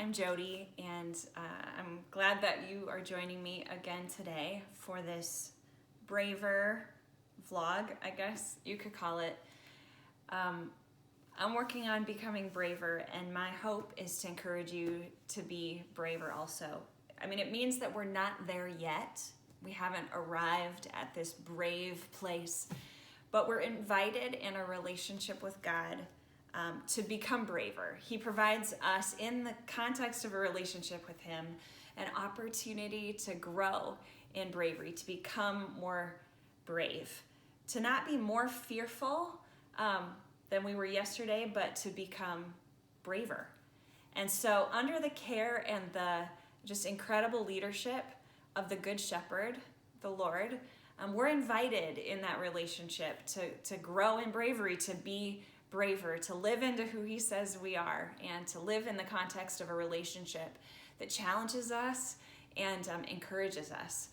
I'm Jody, and I'm glad that you are joining me again today for this braver vlog, I guess you could call it. I'm working on becoming braver, and my hope is to encourage you to be braver also. I mean, it means that we're not there yet. We haven't arrived at this brave place, but we're invited in a relationship with God to become braver. He provides us, in the context of a relationship with Him, an opportunity to grow in bravery, to become more brave, to not be more fearful than we were yesterday, but to become braver. And so, under the care and the just incredible leadership of the Good Shepherd, the Lord, we're invited in that relationship to grow in bravery, to be braver, to live into who He says we are, and to live in the context of a relationship that challenges us and encourages us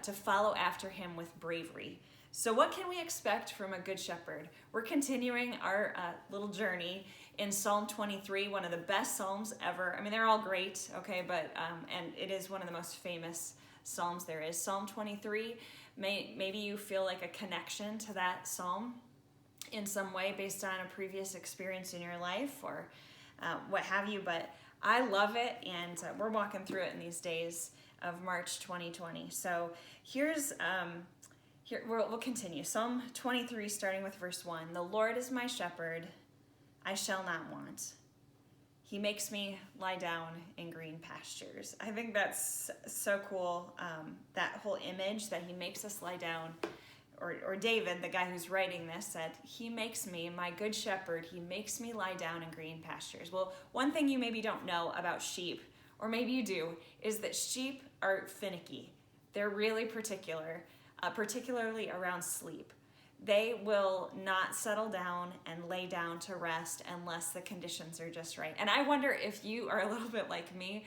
to follow after Him with bravery. So what can we expect from a Good Shepherd? We're continuing our little journey in Psalm 23, one of the best Psalms ever. I mean, they're all great, okay, but and it is one of the most famous Psalms there is. Psalm 23, maybe you feel like a connection to that Psalm in some way based on a previous experience in your life or what have you, but I love it, and we're walking through it in these days of March 2020. So here's here we'll continue. Psalm 23, starting with verse 1. The Lord is my shepherd, I shall not want. He makes me lie down in green pastures. I think that's so cool, that whole image that He makes us lie down. Or David, the guy who's writing this, said, He makes me, my good shepherd, He makes me lie down in green pastures. Well, one thing you maybe don't know about sheep, or maybe you do, is that sheep are finicky. They're really particular, particularly around sleep. They will not settle down and lay down to rest unless the conditions are just right. And I wonder if you are a little bit like me.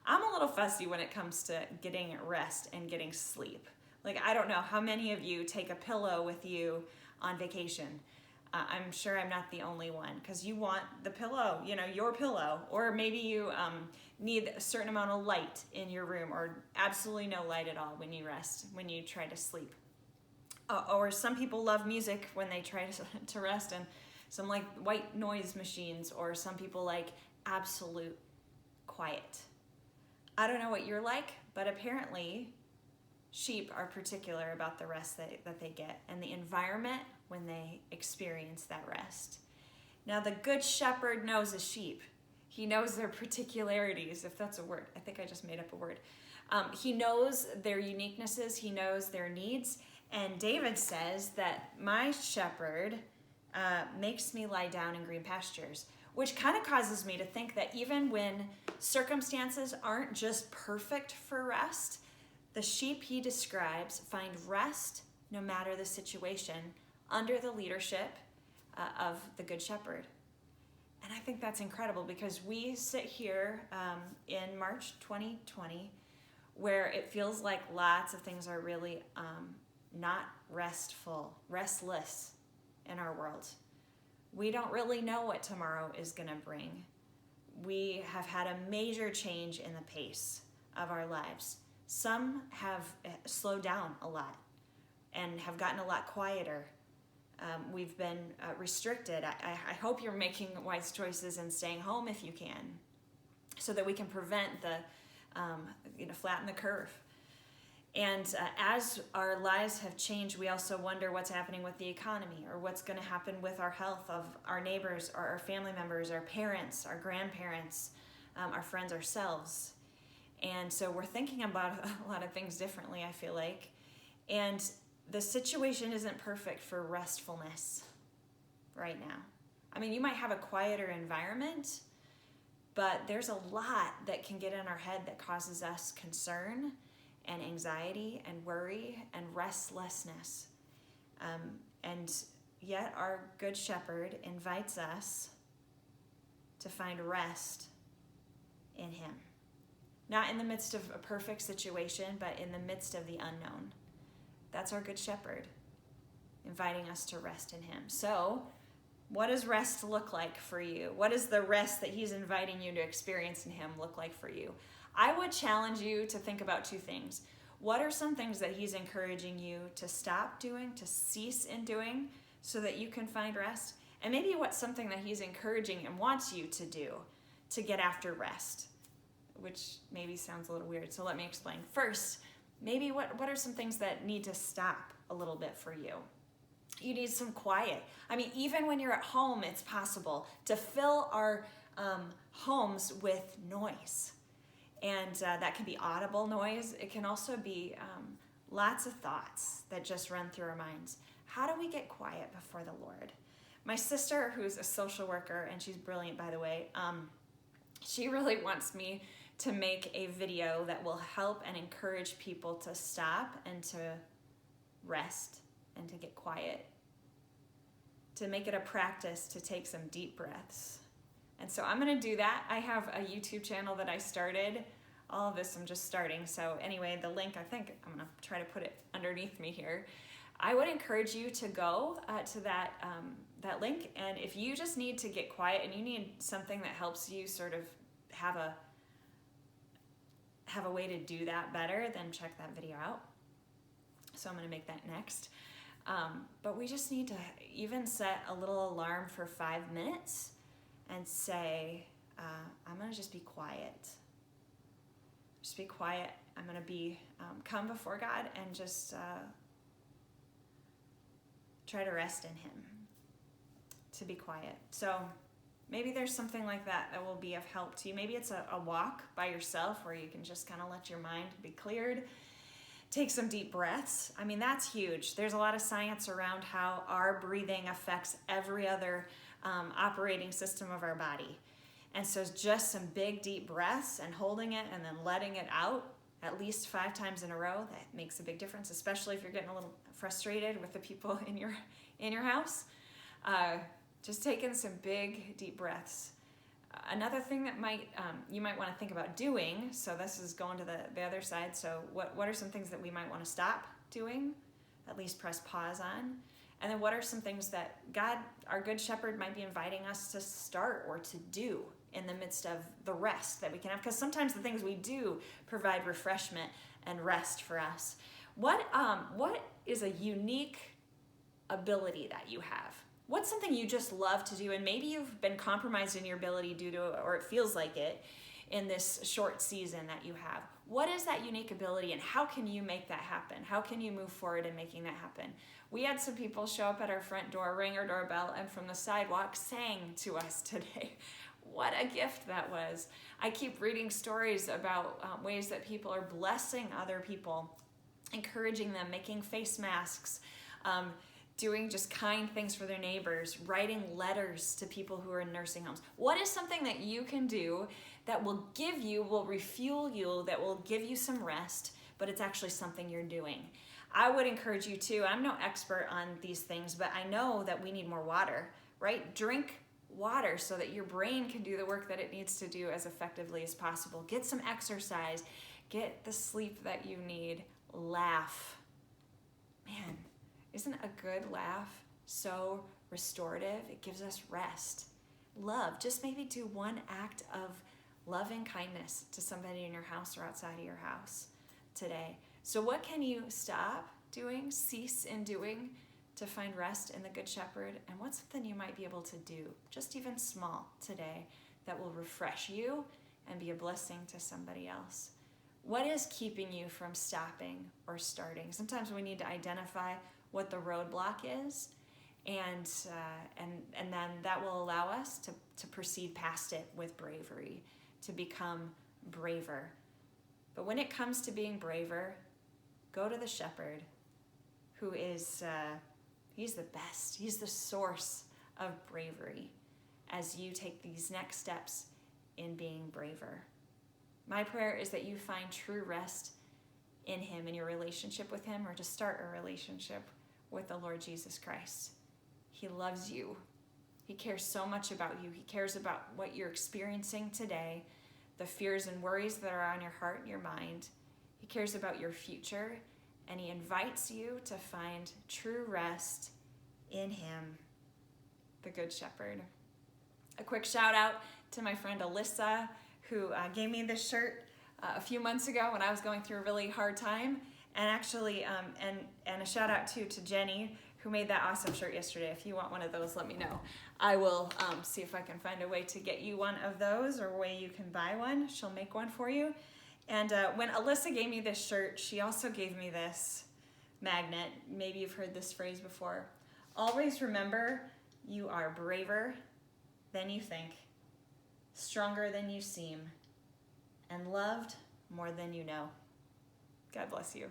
I'm a little fussy when it comes to getting rest and getting sleep. Like, I don't know how many of you take a pillow with you on vacation. I'm sure I'm not the only one, because you want the pillow, your pillow. Or maybe you need a certain amount of light in your room, or absolutely no light at all when you rest, when you try to sleep. Or some people love music when they try to rest, and some like white noise machines, or some people like absolute quiet. I don't know what you're like, but apparently sheep are particular about the rest that they get and the environment when they experience that rest. Now, the Good Shepherd knows a sheep. He knows their particularities, if that's a word. I think I just made up a word. He knows their uniquenesses. He knows their needs. And David says that my shepherd makes me lie down in green pastures, which kind of causes me to think that even when circumstances aren't just perfect for rest, the sheep he describes find rest no matter the situation under the leadership of the Good Shepherd. And I think that's incredible, because we sit here in March 2020 where it feels like lots of things are really not restless in our world. We don't really know what tomorrow is going to bring. We have had a major change in the pace of our lives. Some have slowed down a lot and have gotten a lot quieter. We've been restricted. I hope you're making wise choices and staying home if you can, so that we can prevent flatten the curve. And as our lives have changed, we also wonder what's happening with the economy, or what's going to happen with our health of our neighbors, or our family members, our parents, our grandparents, our friends, ourselves. And so we're thinking about a lot of things differently, I feel like. And the situation isn't perfect for restfulness right now. I mean, you might have a quieter environment, but there's a lot that can get in our head that causes us concern and anxiety and worry and restlessness. And yet our Good Shepherd invites us to find rest in Him. Not in the midst of a perfect situation, but in the midst of the unknown. That's our Good Shepherd, inviting us to rest in Him. So What does rest look like for you? What does the rest that he's inviting you to experience in him look like for you? I would challenge you to think about two things. What are some things that he's encouraging you to stop doing, to cease in doing, so that you can find rest? And maybe what's something that he's encouraging and wants you to do to get after rest, which maybe sounds a little weird, so let me explain. First, maybe what are some things that need to stop a little bit for you? You need some quiet. I mean, even when you're at home, it's possible to fill our homes with noise. And that can be audible noise. It can also be lots of thoughts that just run through our minds. How do we get quiet before the Lord? My sister, who's a social worker, and she's brilliant, by the way, she really wants me to make a video that will help and encourage people to stop and to rest and to get quiet, to make it a practice to take some deep breaths. And so I'm going to do that. I have a YouTube channel that I started. All of this I'm just starting. So anyway, the link, I think I'm going to try to put it underneath me here. I would encourage you to go to that link. And if you just need to get quiet and you need something that helps you sort of have a way to do that better, then check that video out. So I'm going to make that next. But we just need to even set a little alarm for 5 minutes and say, I'm going to just be quiet. Just be quiet. I'm going to be come before God and just try to rest in him, to be quiet. So maybe there's something like that that will be of help to you. Maybe it's a walk by yourself where you can just kind of let your mind be cleared. Take some deep breaths. I mean, that's huge. There's a lot of science around how our breathing affects every other operating system of our body. And so just some big deep breaths and holding it and then letting it out at least 5 times in a row, that makes a big difference, especially if you're getting a little frustrated with the people in your house. Just taking some big deep breaths. Another thing that you might want to think about doing, so this is going to the other side, so what are some things that we might want to stop doing, at least press pause on? And then what are some things that God, our good shepherd, might be inviting us to start or to do in the midst of the rest that we can have? Because sometimes the things we do provide refreshment and rest for us. What is a unique ability that you have? What's something you just love to do, and maybe you've been compromised in your ability due to, or it feels like it, in this short season that you have? What is that unique ability, and how can you make that happen? How can you move forward in making that happen? We had some people show up at our front door, ring our doorbell, and from the sidewalk sang to us today. What a gift that was. I keep reading stories about ways that people are blessing other people, encouraging them, making face masks, doing just kind things for their neighbors, writing letters to people who are in nursing homes. What is something that you can do that will refuel you, that will give you some rest, but it's actually something you're doing? I would encourage you too. I'm no expert on these things, but I know that we need more water, right? Drink water so that your brain can do the work that it needs to do as effectively as possible. Get some exercise. Get the sleep that you need. Laugh. Man, isn't a good laugh so restorative? It gives us rest. Love. Just maybe do one act of loving kindness to somebody in your house or outside of your house today. So what can you stop doing, cease in doing, to find rest in the Good Shepherd? And what's something you might be able to do, just even small today, that will refresh you and be a blessing to somebody else? What is keeping you from stopping or starting? Sometimes we need to identify what the roadblock is, and then that will allow us to proceed past it with bravery, to become braver. But when it comes to being braver, go to the shepherd, who is, he's the best. He's the source of bravery as you take these next steps in being braver. My prayer is that you find true rest in him, in your relationship with him, or to start a relationship with the Lord Jesus Christ. He loves you. He cares so much about you. He cares about what you're experiencing today, the fears and worries that are on your heart and your mind. He cares about your future, and he invites you to find true rest in him. the Good Shepherd. A quick shout out to my friend Alyssa, who gave me this shirt a few months ago when I was going through a really hard time. And actually, and a shout out too to Jenny, who made that awesome shirt yesterday. If you want one of those, let me know. I will see if I can find a way to get you one of those, or a way you can buy one. She'll make one for you. And when Alyssa gave me this shirt, she also gave me this magnet. Maybe you've heard this phrase before. Always remember, you are braver than you think, stronger than you seem, and loved more than you know. God bless you.